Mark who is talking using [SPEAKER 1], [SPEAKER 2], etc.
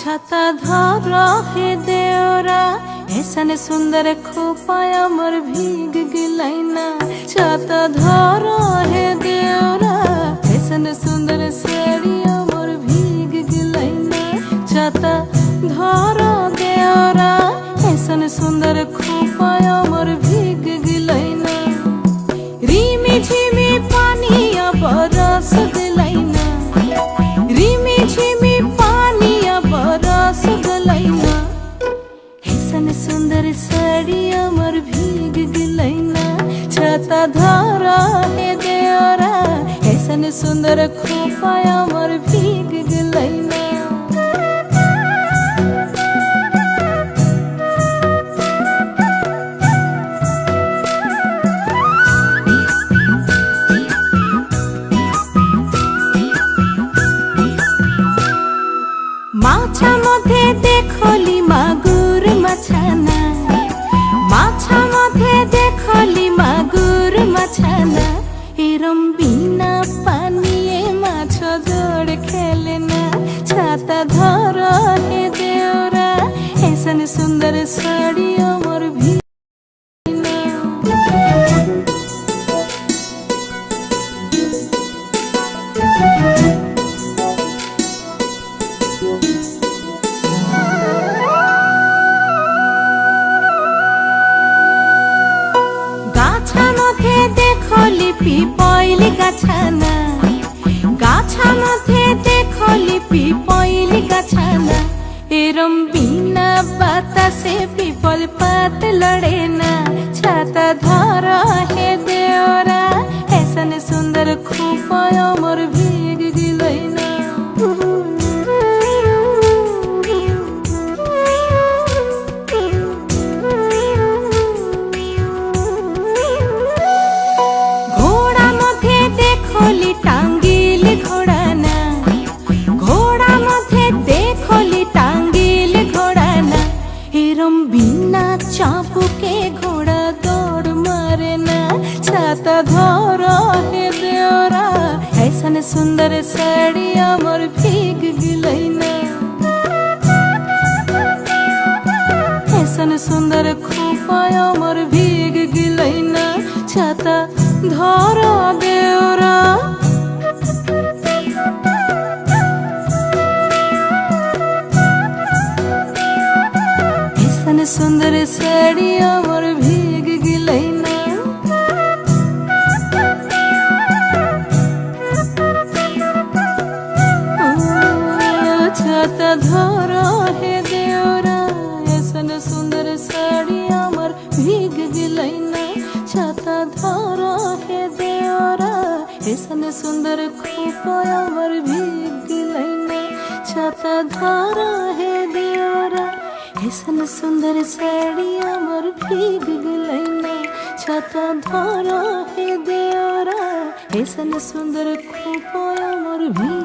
[SPEAKER 1] छाता धर हे देवरा ऐसन सुंदर खोपाया मोर भीग गिलैना। छाता धर हे देवरा ऐसन सुंदर साड़िया मोर भीग गिलैना। छाता धर देवरा ऐसन सुंदर खोपाया मोर भीग गिलैना। रिमी झिमी पानिया बरस गिलैना। रिमी झिमी पानिया बरस गिलैना। ऐसन सुंदर साड़िया मोर भीग गिलैना। छाता धरा हे देवरा ऐसन सुंदर खोपाया मोर भीग गिलैना। माछा मधे देखली मागुर माछाना। माछा मधे देखली मागुर माछाना। एरम बिना पानिए माछ दौड़ खेलेना। छाता धर हे देवरा ऐसन सुंदर साड़िया मोर भी पिपैली गाछाना। गाछा मधे देखली पिपैली गाछाना। एरम बिना बातासे पिपल पात लड़ेना। छाता धर हे देवरा ऐसन सुंदर खोपाया मोर भीग गिलैना। चापू के घोड़ा दौड़ मारेना। छाता धर हे देवरा ऐसन सुंदर साड़िया मोर भीग गिलैना। ऐसन सुंदर खोपाया मोर भीग गिलैना। छाता धर देवरा सुंदर साड़िया मोर भीग गिलैना। छाता धर हे देवरा ऐसन सुंदर साड़िया मोर भीग गिलैना। छाता धर हे देवरा ऐसन सुंदर खोपाया मोर भीग गिलैना। छाता धर हे देवरा ऐसन सुंदर साड़िया मोर भीग गिलैना। छाता धर हे देवरा ऐसन सुंदर खोपाया मोर भीग